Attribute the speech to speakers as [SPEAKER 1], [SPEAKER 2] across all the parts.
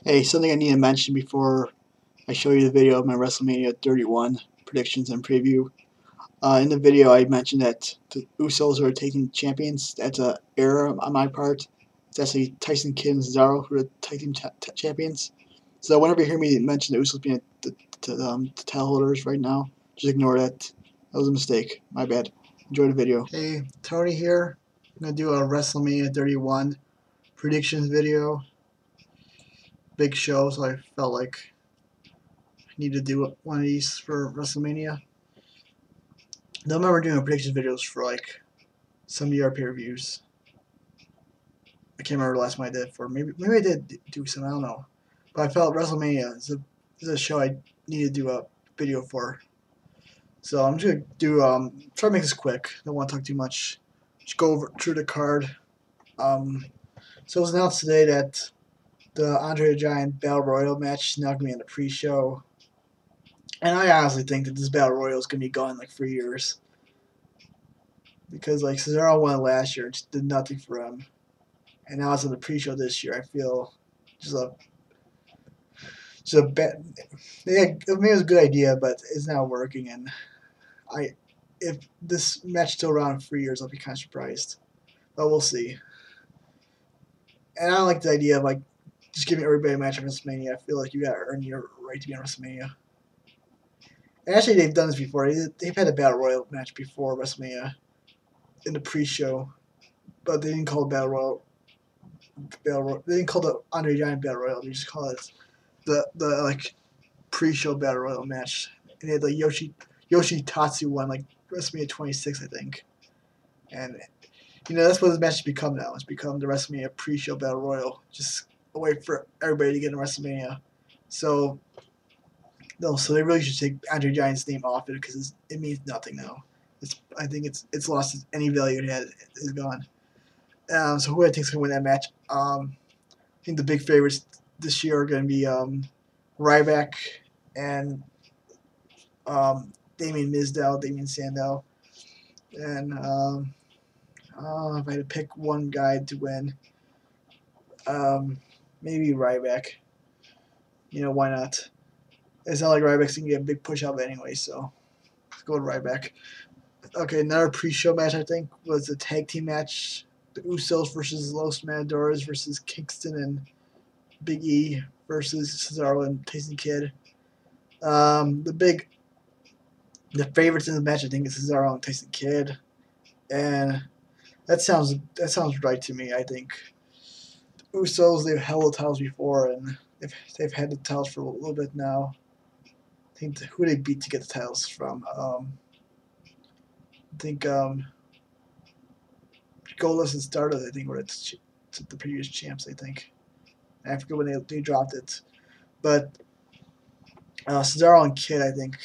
[SPEAKER 1] Hey, something I need to mention before I show you the video of my WrestleMania 31 predictions and preview. In the video, I mentioned that the Usos are taking champions. That's an error on my part. It's actually Tyson Kidd and Cesaro who are the tag team champions. So whenever you hear me mention the Usos being the title holders right now, just ignore that. That was a mistake. My bad. Enjoy the video. Hey, Tony here. I'm going to do a WrestleMania 31 predictions video. Big show, so I felt like I need to do one of these for WrestleMania. I remember doing prediction videos for like some of your pay-per-views. I can't remember the last one I did for. Maybe I did do some. I don't know. But I felt WrestleMania is a show I need to do a video for. So I'm just gonna do try to make this quick. Don't want to talk too much. Just go over through the card. So it was announced today that the Andre the Giant Battle Royal match is now gonna be in the pre-show. And I honestly think that this Battle Royal is gonna be gone in like 3 years. Because like Cesaro won last year, just did nothing for him, and now it's in the pre-show this year. I feel just a bad. Yeah, I mean, it was a good idea, but it's not working. And if this match is still around in 3 years, I'll be kind of surprised, but we'll see. And I don't like the idea of like just giving everybody a match at WrestleMania. I feel like you gotta earn your right to be on WrestleMania. And actually, they've done this before. They've had a Battle Royal match before WrestleMania in the pre-show, but they didn't call it Battle Royal. They didn't call the Andre Giant Battle Royal. They just call it the like pre-show Battle Royal match. And they had like Yoshitatsu won like WrestleMania 26, I think. And that's what this match has become now. It's become the WrestleMania pre-show Battle Royal, just a way for everybody to get in WrestleMania. So so they really should take Andre Giant's name off it because it means nothing now. I think it's lost any value it had. It's gone. So who I think is going to win that match? I think the big favorites this year are going to be Ryback and Damien Sandow. And if I had to pick one guy to win, maybe Ryback. Why not? It's not like Ryback's going to get a big push out of it anyway, so let's go with Ryback. Okay, another pre-show match, I think, was a tag team match. The Usos versus Los Matadores versus Kingston and Big E versus Cesaro and Tyson Kidd. The favorites in the match, I think, is Cesaro and Tyson Kidd, and that sounds right to me. I think the Usos, they've held the titles before, and they've had the titles for a little bit now. I think who they beat to get the titles from. I think Goldust and Stardust, I think, were the previous champs, I think. I forget when they dropped it. But Cesaro and Kidd, I think.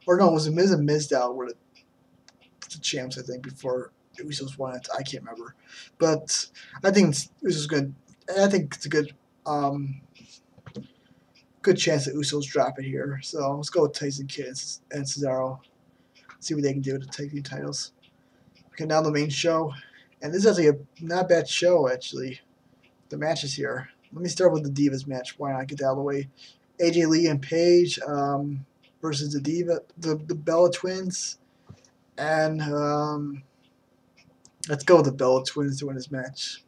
[SPEAKER 1] Or no, was it Miz and Mizdow were the champs, I think, before Usos won it. I can't remember. But I think Usos good. I think it's a good chance that Usos drop it here. So let's go with Tyson Kidd and Cesaro. See what they can do to take the titles. Okay, now the main show. And this is actually a not bad show, actually. The matches here. Let me start with the Divas match. Why not get that out of the way? AJ Lee and Paige versus the Bella Twins. And let's go with the Bella Twins to win this match.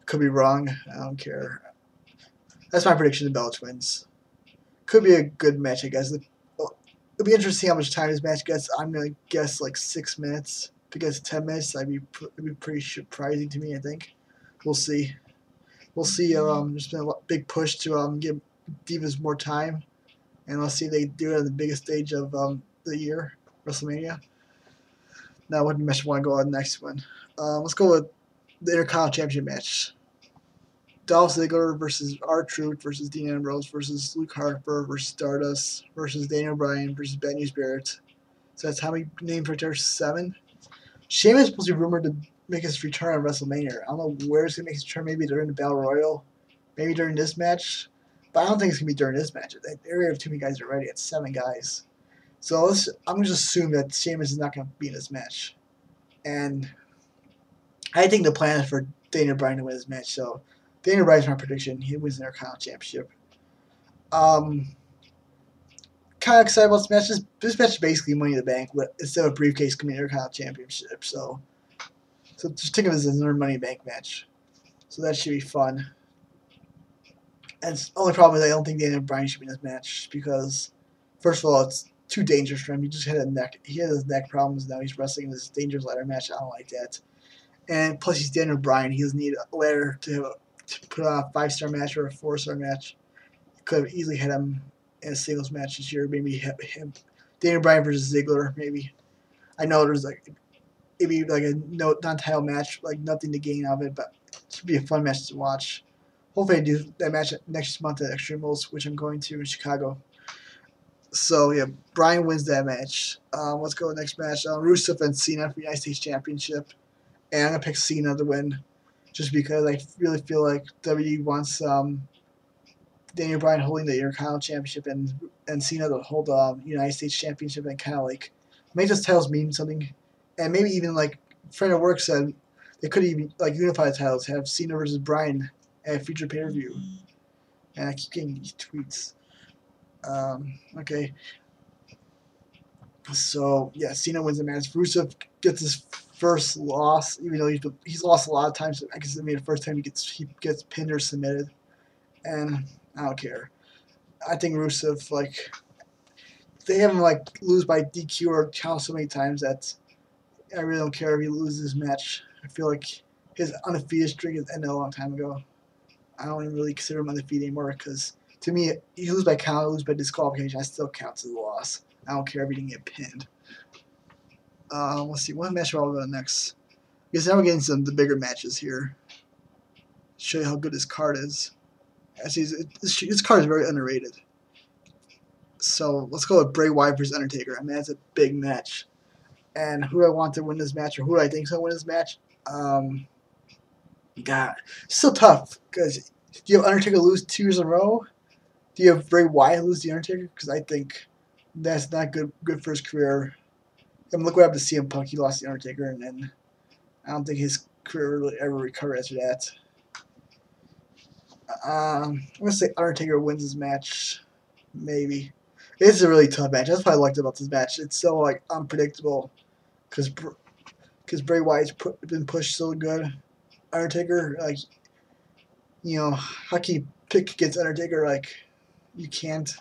[SPEAKER 1] Could be wrong. I don't care. That's my prediction, the Bella Twins. Could be a good match, I guess. It'll be interesting to see how much time this match gets. I'm going to guess like 6 minutes. If it gets 10 minutes, it'd be pretty surprising to me, I think. We'll see. We'll see. There's been a big push to give Divas more time. And let's see if they do it on the biggest stage of the year, WrestleMania. Now, what match do I want to go on the next one? Let's go with the Intercontinental Championship match. Dolph Ziggler versus R-Truth versus Dean Ambrose versus Luke Harper versus Stardust versus Daniel Bryan versus Ben Barrett. So that's how many names right there? 7. Sheamus is supposed to be rumored to make his return on WrestleMania. I don't know where he's going to make his return. Maybe during the Battle Royal. Maybe during this match. But I don't think it's going to be during this match. They already have too many guys already. It's 7 guys. So I'm going to just assume that Sheamus is not going to be in this match. And I think the plan is for Daniel Bryan to win this match. So Daniel Bryan's my prediction. He wins the Intercontinental Championship. Kind of excited about this match. This match is basically Money in the Bank instead of a briefcase coming Intercontinental Championship. So just think of it as another Money in the Bank match. So that should be fun. And the only problem is I don't think Daniel Bryan should be in this match because, first of all, it's too dangerous for him. He just had a neck. He had his neck problems. Now he's wrestling in this dangerous ladder match. I don't like that. And plus, he's Daniel Bryan. He doesn't need a ladder to put on a 5-star match or a 4-star match. He could have easily had him in a singles match this year. Maybe him, Daniel Bryan versus Ziggler. Maybe I know there's maybe like a non-title match, like nothing to gain out of it, but it should be a fun match to watch. Hopefully, I do that match next month at Extreme Rules, which I'm going to in Chicago. So yeah, Bryan wins that match. Let's go to the next match. Rusev and Cena for the United States Championship. And I'm going to pick Cena to win just because I really feel like WWE wants Daniel Bryan holding the Intercontinental Championship and Cena to hold the United States Championship and kind of like make those titles mean something. And maybe even like a friend at work said they could even like unify the titles, have Cena versus Bryan at a future pay-per-view. And I keep getting these tweets. Okay. So, yeah, Cena wins the match. Rusev gets his first loss, even though he's lost a lot of times. I guess the first time he gets pinned or submitted. And I don't care. I think Rusev, like, they have him, like, lose by DQ or count so many times that I really don't care if he loses this match. I feel like his undefeated streak has ended a long time ago. I don't even really consider him undefeated anymore because, to me, you lose by count, lose by disqualification, I still count as a loss. I don't care if he didn't get pinned. Let's see, what match will I go to next? Because now we're getting the bigger matches here. Show you how good his card is. Actually, his card is very underrated. So let's go with Bray Wyatt versus Undertaker. I mean, that's a big match. And who do I want to win this match, or who do I think is going to win this match? God, it's still tough because do you have Undertaker lose 2 years in a row? Do you have Bray Wyatt lose the Undertaker? Because I think that's not good for his career. I mean, look what happened to CM Punk. He lost the Undertaker, and then I don't think his career really ever recovered after that. I'm going to say Undertaker wins this match. Maybe. It's a really tough match. That's what I liked about this match. It's so like unpredictable because Bray Wyatt's been pushed so good. Undertaker, like, you know, how can you pick against Undertaker? Like, you can't.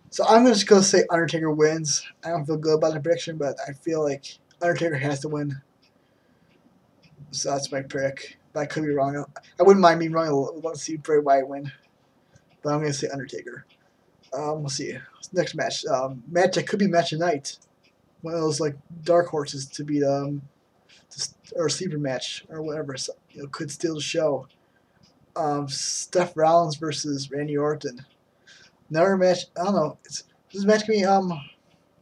[SPEAKER 1] So I'm just going to say Undertaker wins. I don't feel good about the prediction, but I feel like Undertaker has to win. So that's my pick. But I could be wrong. I wouldn't mind being wrong. I would love to see Bray Wyatt win. But I'm going to say Undertaker. We'll see. Next match. Match that could be match of the night. One of those like dark horses to beat or sleeper match or whatever. So, you know, could steal the show. Seth Rollins versus Randy Orton. Another match. I don't know. This match can be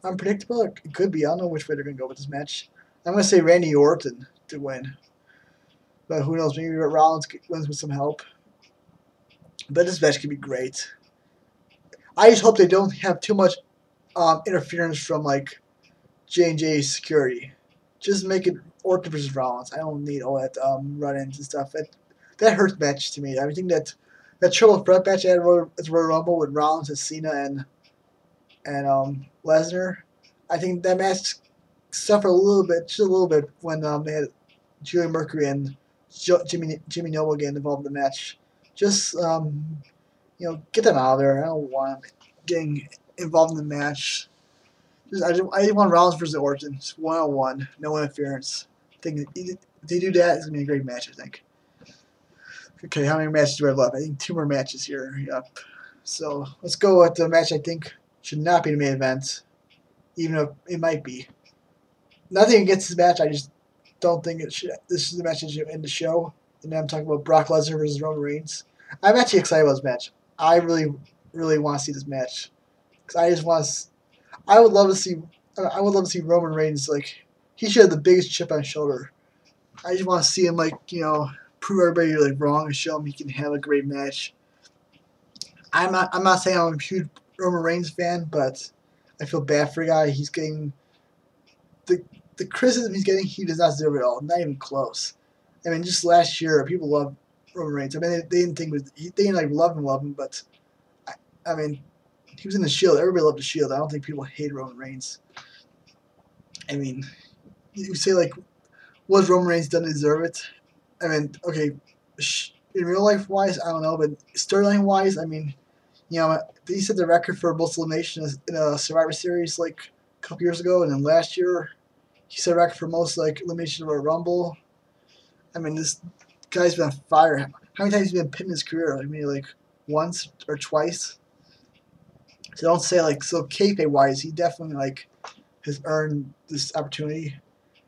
[SPEAKER 1] unpredictable. It could be. I don't know which way they're gonna go with this match. I'm gonna say Randy Orton to win. But who knows? Maybe Rollins wins with some help. But this match could be great. I just hope they don't have too much interference from like J&J security. Just make it Orton versus Rollins. I don't need all that run-ins and stuff. That hurts matches to me. I think that triple threat match at Royal Rumble with Rollins and Cena and Lesnar, I think that match suffered just a little bit when they had Julian Mercury and Jimmy Noble getting involved in the match. Just you know, get them out of there. I don't want them getting involved in the match. I just want Rollins versus Orton, just 1-on-1, no interference. I think if they do that, it's gonna be a great match. I think. Okay, how many matches do I have left? I think 2 more matches here. Yep. So let's go with the match I think should not be the main event, even if it might be. Nothing against this match. I just don't think it should. This is the match that should end the show. And then I'm talking about Brock Lesnar versus Roman Reigns. I'm actually excited about this match. I really, really want to see this match because I just want to. I would love to see. I would love to see Roman Reigns. Like, he should have the biggest chip on his shoulder. I just want to see him, like, you know, prove everybody like wrong and show him he can have a great match. I'm not saying I'm a huge Roman Reigns fan, but I feel bad for the guy. He's getting the criticism he's getting. He does not deserve it all. Not even close. I mean, just last year, people loved Roman Reigns. I mean, they didn't think they didn't like love him, but I mean, he was in the Shield. Everybody loved the Shield. I don't think people hate Roman Reigns. I mean, you say like, was Roman Reigns done to deserve it? I mean, okay, in real life wise, I don't know, but storyline wise, I mean, you know, he set the record for most eliminations in a Survivor Series like a couple years ago, and then last year he set a record for most like eliminations of a Rumble. I mean, this guy's been on fire. How many times has he been pinned in his career? Like maybe like once or twice. So don't say like so kayfabe wise, he definitely like has earned this opportunity.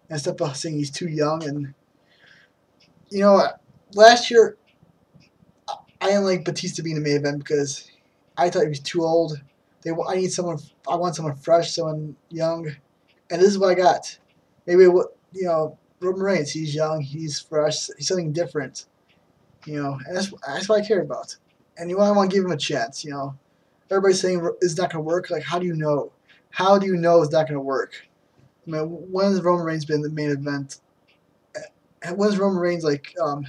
[SPEAKER 1] And instead of saying he's too young, and you know, last year I didn't like Batista being the main event because I thought he was too old. I need someone. I want someone fresh, someone young, and this is what I got. Maybe Roman Reigns. He's young. He's fresh. He's something different. And that's what I care about. And I want to give him a chance. Everybody's saying it's not going to work. Like, how do you know? How do you know it's not going to work? I mean, when has Roman Reigns been the main event? When has Roman Reigns been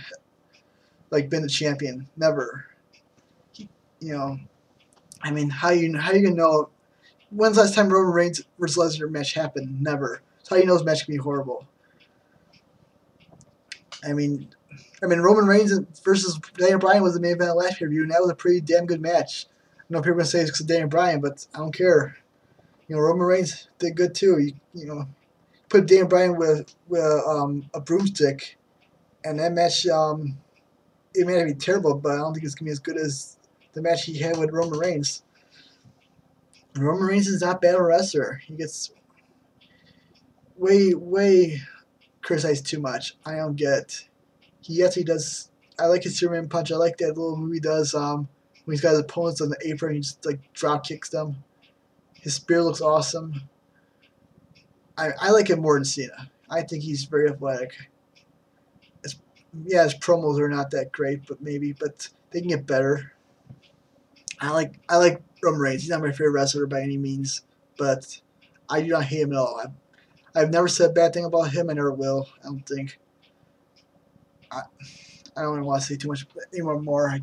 [SPEAKER 1] the champion? Never. I mean, how you gonna know? When's the last time Roman Reigns versus Lesnar match happened? Never. So how you know this match can be horrible? I mean, Roman Reigns versus Daniel Bryan was the main event of last pay-per-view, and that was a pretty damn good match. I know people are gonna say it's because of Daniel Bryan, but I don't care. Roman Reigns did good too. Put Daniel Bryan with a broomstick, and that match it may not be terrible, but I don't think it's gonna be as good as the match he had with Roman Reigns. Roman Reigns is not bad a wrestler. He gets way criticized too much. I don't get it. He does. I like his Superman punch. I like that little move he does when he's got his opponents on the apron. He just like drop kicks them. His spear looks awesome. I like him more than Cena. I think he's very athletic. His promos are not that great, but they can get better. I like Roman Reigns. He's not my favorite wrestler by any means, but I do not hate him at all. I've never said a bad thing about him. I never will. I don't think. I don't even want to say too much anymore. I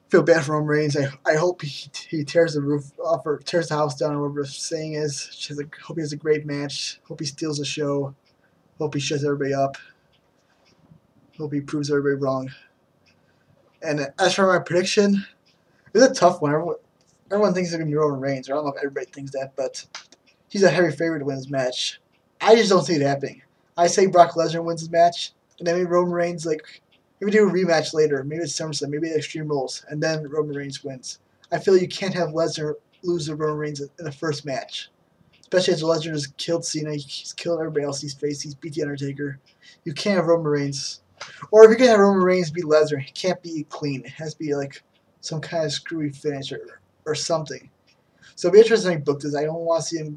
[SPEAKER 1] feel bad for Roman Reigns. I hope he tears the roof off or tears the house down or whatever the saying is. Hope he has a great match. Hope he steals the show. Hope he shuts everybody up. Hope he proves everybody wrong. And as for my prediction, it's a tough one. Everyone thinks it's going to be Roman Reigns. I don't know if everybody thinks that, but he's a heavy favorite to win this match. I just don't see it happening. I say Brock Lesnar wins this match, and then maybe Roman Reigns, maybe do a rematch later. Maybe it's SummerSlam, maybe Extreme Rules, and then Roman Reigns wins. I feel you can't have Lesnar lose to Roman Reigns in the first match. Especially as Lesnar has killed Cena, he's killed everybody else he's faced, he's beat The Undertaker. You can't have Roman Reigns. Or if you're going to have Roman Reigns beat Lesnar, he can't be clean. It has to be some kind of screwy finish or something. So it'll be interesting how he booked this. I don't want to see him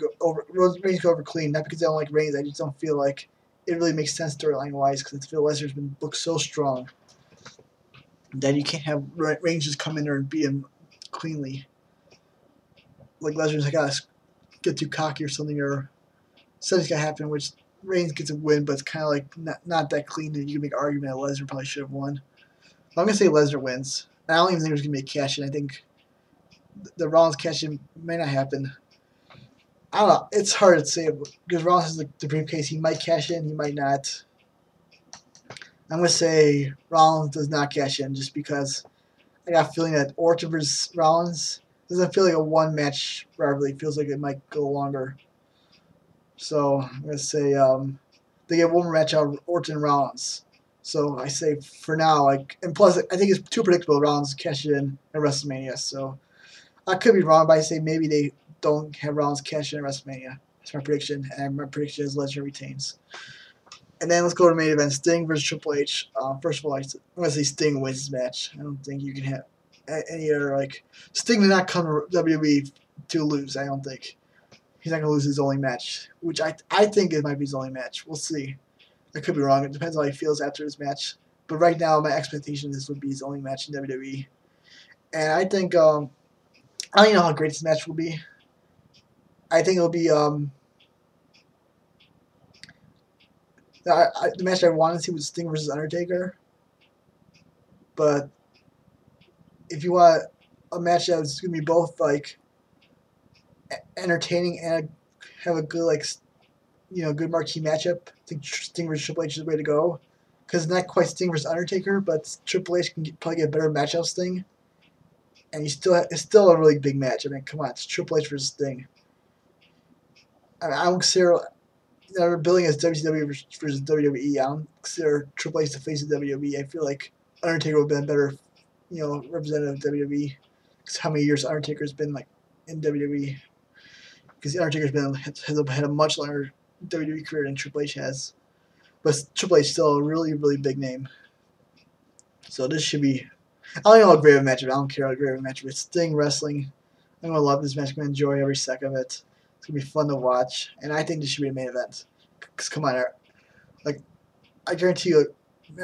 [SPEAKER 1] Reigns go over clean, not because I don't like Reigns. I just don't feel like it really makes sense storyline-wise because I feel Lesnar's been booked so strong that you can't have Reigns just come in there and beat him cleanly. Like Lesnar's got to get too cocky or something, or something's got to happen, which Reigns gets a win, but it's kind of not that clean that you can make an argument that Lesnar probably should have won. I'm going to say Lesnar wins. I don't even think there's going to be a cash-in. I think the Rollins cash-in may not happen. I don't know. It's hard to say because Rollins has the briefcase. He might cash in. He might not. I'm going to say Rollins does not cash in just because I got a feeling that Orton versus Rollins doesn't feel like a one-match rivalry. It feels like it might go longer. So I'm going to say they get one more match out of Orton and Rollins. So I say for now, and plus I think it's too predictable. Rollins cash in at WrestleMania. So I could be wrong, but I say maybe they don't have Rollins cash in at WrestleMania. That's my prediction, and my prediction is Lesnar retains. And then let's go to the main event: Sting versus Triple H. First of all, I'm gonna say Sting wins this match. I don't think you can have any other Sting did not come to WWE to lose. I don't think he's not gonna lose his only match, which I think it might be his only match. We'll see. I could be wrong. It depends on how he feels after his match. But right now, my expectation is this would be his only match in WWE. And I think I don't even know how great this match will be. I think it'll be the match I wanted to see was Sting versus Undertaker. but if you want a match that's gonna be both like entertaining and have a good good marquee matchup, I think Sting vs Triple H is the way to go. Because not quite Sting vs Undertaker, but Triple H can probably get a better match out of Sting, and it's still a really big match. I mean, come on, it's Triple H versus Sting. I don't consider they're billing as WCW versus WWE. I don't consider Triple H the face of WWE. I feel like Undertaker would have been a better, representative of WWE. Because how many years Undertaker's been in WWE? Because Undertaker's has had a much longer WWE career than Triple H has. But Triple H is still a really, really big name. So this should be. I don't know how great of a matchup. I don't care how great of a matchup. It's Sting wrestling. I'm gonna love this match. I'm gonna enjoy every second of it. It's gonna be fun to watch, and I think this should be a main event. Cause come on, I guarantee you.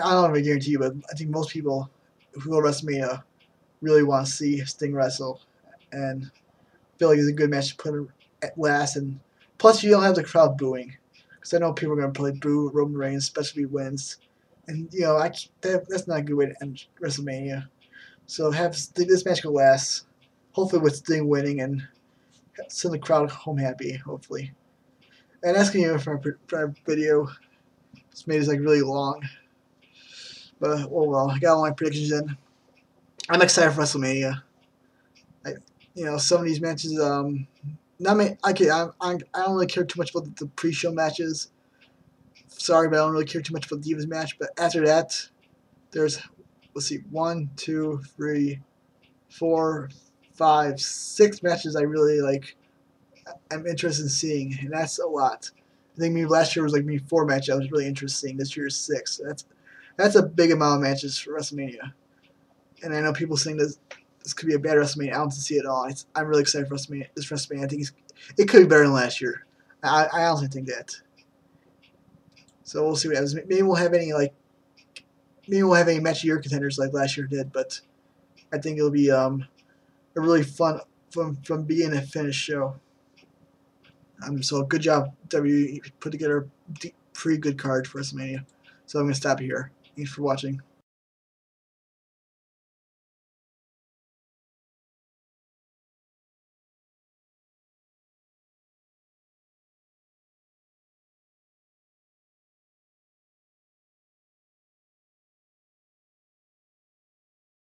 [SPEAKER 1] I don't even guarantee you, but I think most people who go to WrestleMania really want to see Sting wrestle, and feel like it's a good match to put at last. And plus, you don't have the crowd booing, because I know people are gonna probably boo Roman Reigns, especially if he wins. And that's not a good way to end WrestleMania. So have this match go last, hopefully with Sting winning, and send the crowd home happy, hopefully. And that's gonna be it for our video. It's made it really long, but oh well. I got all my predictions in. I'm excited for WrestleMania. Some of these matches. Not many. I don't really care too much about the pre-show matches. Sorry, but I don't really care too much about the Divas match. But after that, there's, let's see, 1, 2, 3, 4, 5, 6 matches I really I'm interested in seeing, and that's a lot. I think maybe last year was maybe 4 matches I was really interested in. This year is 6. That's a big amount of matches for WrestleMania. And I know people saying this could be a bad WrestleMania. I don't see it at all. I'm really excited for WrestleMania. This WrestleMania, I think it could be better than last year. I honestly think that. So we'll see what happens. Maybe we'll have any match of year contenders like last year did, but I think it'll be a really fun from beginning to finish show. So good job, WWE. Put together a pretty good card for WrestleMania. So I'm gonna stop here. Thanks for watching.